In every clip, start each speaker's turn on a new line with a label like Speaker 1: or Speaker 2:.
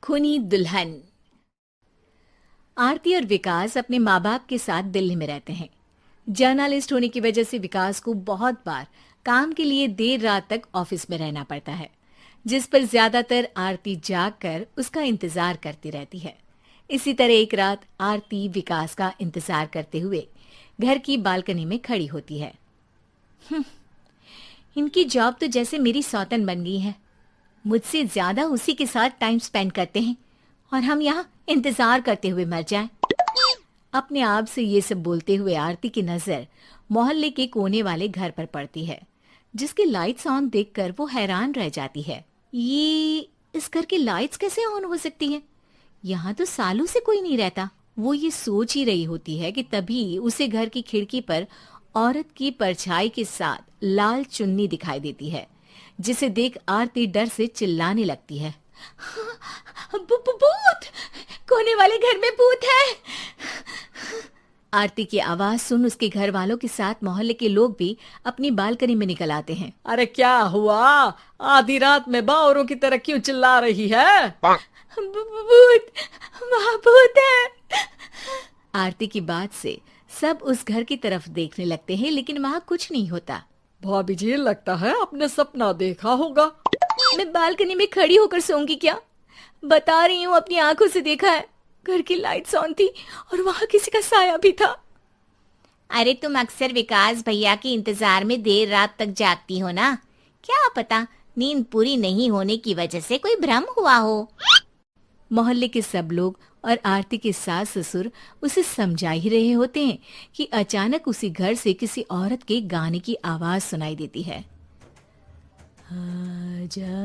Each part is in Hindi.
Speaker 1: खूनी दुल्हन। आरती और विकास अपने माँ बाप के साथ दिल्ली में रहते हैं। जर्नलिस्ट होने की वजह से विकास को बहुत बार काम के लिए देर रात तक ऑफिस में रहना पड़ता है, जिस पर ज्यादातर आरती जाग कर उसका इंतजार करती रहती है। इसी तरह एक रात आरती विकास का इंतजार करते हुए घर की बालकनी में खड़ी होती है। इनकी जॉब तो जैसे मेरी सौतन बन गई है। मुझसे ज्यादा उसी के साथ टाइम स्पेंड करते हैं और हम यहाँ इंतजार करते हुए मर जाएं। अपने आप से ये सब बोलते हुए आरती की नजर मोहल्ले के कोने वाले घर पर पड़ती है, जिसकी लाइट्स ऑन देखकर वो हैरान रह जाती है। ये इस घर की लाइट्स कैसे ऑन हो सकती हैं? यहाँ तो सालों से कोई नहीं रहता। वो ये सोच ही रही होती है कि तभी उसे घर की खिड़की पर औरत की परछाई के साथ लाल चुन्नी दिखाई देती है, जिसे देख आरती डर से चिल्लाने लगती है। भूत! कोने वाले घर में भूत है! आरती की आवाज सुन उसके घर वालों के साथ मोहल्ले के लोग भी अपनी बालकनी में निकल आते हैं।
Speaker 2: अरे क्या हुआ? आधी रात में बावरों की तरह क्यों चिल्ला रही है?
Speaker 1: भूत! वहाँ भूत है! आरती की बात से सब उस घर की तरफ देखने लगते हैं, लेकिन वहाँ कुछ नहीं होता।
Speaker 2: भाभी जी, लगता है आपने सपना देखा होगा।
Speaker 1: मैं बालकनी में खड़ी होकर सोऊंगी क्या? बता रही हूँ, अपनी आंखों से देखा है। घर की लाइट्स ऑन थी और वहाँ किसी का साया भी था। अरे तुम अक्सर विकास भैया के इंतजार में देर रात तक जागती हो ना, क्या पता नींद पूरी नहीं होने की वजह से कोई भ्रम हुआ हो। मोहल्ले के सब लोग और आरती के सास ससुर उसे समझा ही रहे होते हैं कि अचानक उसी घर से किसी औरत के गाने की आवाज सुनाई देती है। आजा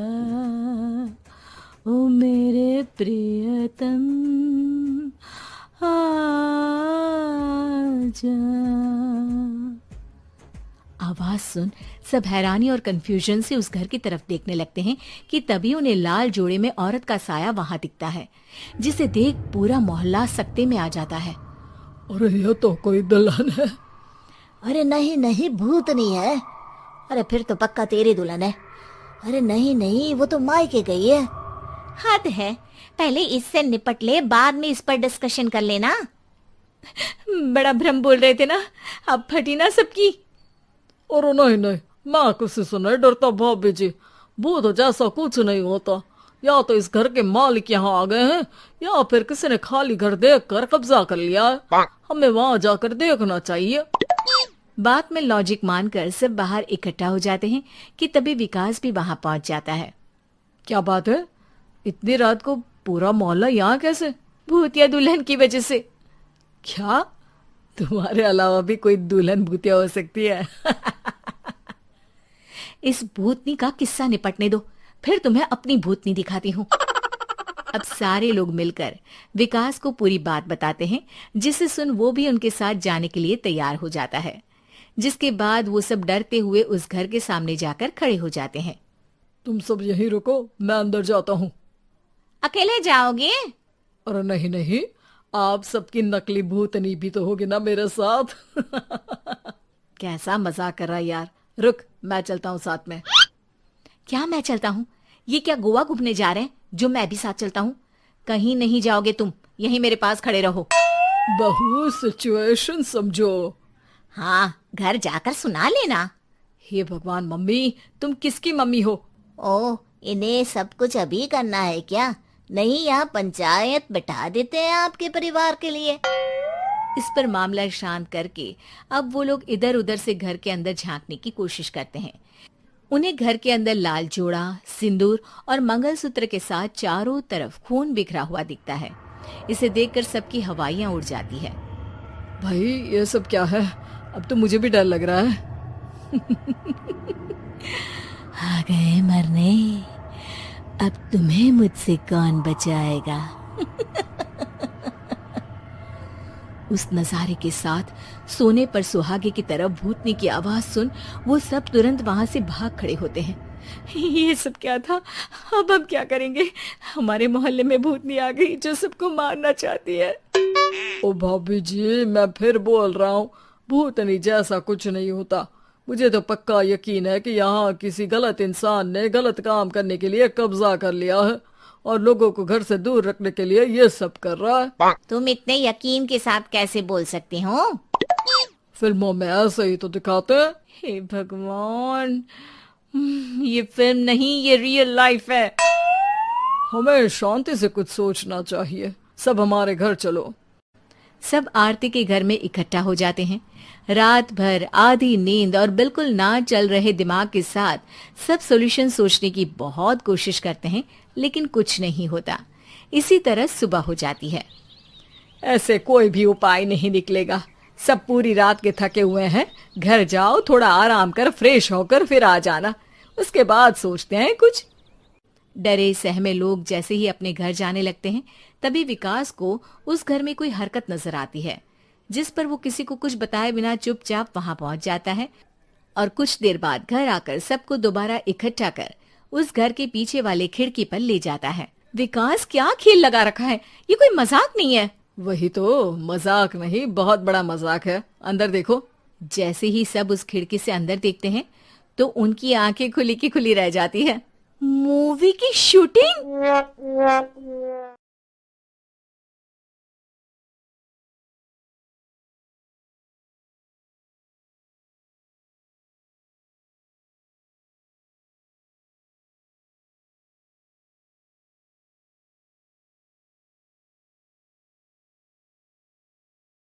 Speaker 1: ओ मेरे प्रियतम, आजा। आवाज सुन सब हैरानी और कंफ्यूजन से उस घर की तरफ देखने लगते हैं कि तभी उन्हें लाल जोड़े में औरत का साया वहां दिखता है, जिसे देख पूरा मोहल्ला सकते में आ जाता है।
Speaker 2: अरे ये तो कोई दुल्हन है।
Speaker 3: अरे नहीं नहीं, भूत नहीं है। अरे फिर तो पक्का तेरी दुल्हन है। अरे नहीं नहीं, वो तो मायके गई है।
Speaker 1: हद है, पहले इससे निपट ले, बाद में इस पर डिस्कशन कर लेना। बड़ा भ्रम बोल रहे थे ना, अब फटी ना सबकी।
Speaker 2: और नहीं नहीं, मैं किसी से नहीं डरता भाभी जी। भूत जैसा कुछ नहीं होता। या तो इस घर के मालिक यहाँ आ गए हैं, या फिर किसी ने खाली घर देख कर कब्जा कर लिया है। हमें वहां जाकर देखना चाहिए।
Speaker 1: बात में लॉजिक मानकर सब बाहर इकट्ठा हो जाते हैं कि तभी विकास भी वहां पहुंच जाता है।
Speaker 2: क्या बात है? इतनी रात को पूरा मोहल्ला यहाँ कैसे?
Speaker 1: भूतिया दुल्हन की वजह से।
Speaker 2: क्या तुम्हारे अलावा भी कोई दुल्हन भूतिया हो सकती है?
Speaker 1: इस भूतनी का किस्सा निपटने दो, फिर तुम्हें अपनी भूतनी दिखाती हूँ। अब सारे लोग मिलकर विकास को पूरी बात बताते हैं, जिसे सुन वो भी उनके साथ जाने के लिए तैयार हो जाता है। जिसके बाद वो सब डरते हुए उस घर के सामने जाकर खड़े हो जाते हैं।
Speaker 2: तुम सब यहीं रुको, मैं अंदर जाता हूँ।
Speaker 1: अकेले जाओगे?
Speaker 2: अरे नहीं नहीं, आप सबकी नकली भूतनी भी तो होगी ना मेरे साथ।
Speaker 1: कैसा मजाक कर रहा है यार। रुक, मैं चलता हूँ साथ में। क्या मैं चलता हूँ? ये क्या गोवा घूमने जा रहे हैं जो मैं भी साथ चलता हूँ? कहीं नहीं जाओगे तुम, यहीं मेरे पास खड़े रहो।
Speaker 2: बहू सिचुएशन समझो।
Speaker 3: हाँ, घर जाकर सुना लेना।
Speaker 2: हे भगवान, मम्मी तुम किसकी मम्मी हो?
Speaker 3: ओह, इन्हें सब कुछ अभी करना है क्या? नहीं, यहाँ पंचायत बिठा देते हैं आपके परिवार के लिए।
Speaker 1: इस पर मामला शांत करके अब वो लोग इधर उधर से घर के अंदर झांकने की कोशिश करते हैं। उन्हें घर के अंदर लाल जोड़ा, सिंदूर और मंगलसूत्र के साथ चारों तरफ खून बिखरा हुआ दिखता है। इसे देखकर सबकी हवाइयां उड़ जाती है।
Speaker 2: भाई ये सब क्या है? अब तो मुझे भी डर लग रहा है।
Speaker 1: आ गए मरने, अब तुम्हें मुझसे कौन बचाएगा? उस नजारे के साथ सोने पर सुहागे की तरफ भूतनी की आवाज सुन वो सब तुरंत वहां से भाग खड़े होते हैं। ये सब क्या था? अब हम क्या करेंगे? हमारे मोहल्ले में भूतनी आ गई जो सबको मारना चाहती है।
Speaker 2: ओ भाभी जी, मैं फिर बोल रहा हूँ, भूतनी जैसा कुछ नहीं होता। मुझे तो पक्का यकीन है कि यहाँ किसी गलत इंसान ने गलत काम करने के लिए कब्जा कर लिया है और लोगों को घर से दूर रखने के लिए ये सब कर रहा है।
Speaker 1: तुम इतने यकीन के साथ कैसे बोल सकते हो?
Speaker 2: फिल्मों में ऐसे ही तो दिखाते हैं।
Speaker 1: हे भगवान, ये फिल्म नहीं, ये रियल लाइफ है।
Speaker 2: हमें शांति से कुछ सोचना चाहिए। सब हमारे घर चलो।
Speaker 1: सब आरती के घर में इकट्ठा हो जाते हैं। रात भर आधी नींद और बिल्कुल ना चल रहे दिमाग के साथ सब सॉल्यूशन सोचने की बहुत कोशिश करते हैं, लेकिन कुछ नहीं होता। इसी तरह सुबह हो जाती है।
Speaker 2: ऐसे कोई भी उपाय नहीं निकलेगा। सब पूरी रात के थके हुए हैं। घर जाओ, थोड़ा आराम कर, फ्रेश होकर फिर आ जाना, उसके बाद सोचते हैं कुछ।
Speaker 1: डरे सहमे लोग जैसे ही अपने घर जाने लगते हैं, तभी विकास को उस घर में कोई हरकत नजर आती है, जिस पर वो किसी को कुछ बताए बिना चुपचाप वहां पहुंच जाता है और कुछ देर बाद घर आकर सबको दोबारा इकट्ठा कर उस घर के पीछे वाले खिड़की पर ले जाता है। विकास, क्या खेल लगा रखा है? ये कोई मजाक नहीं है।
Speaker 2: वही तो, मजाक नहीं, बहुत बड़ा मजाक है। अंदर देखो।
Speaker 1: जैसे ही सब उस खिड़की से अंदर देखते हैं तो उनकी आंखें खुली की खुली रह जाती है। मूवी की शूटिंग!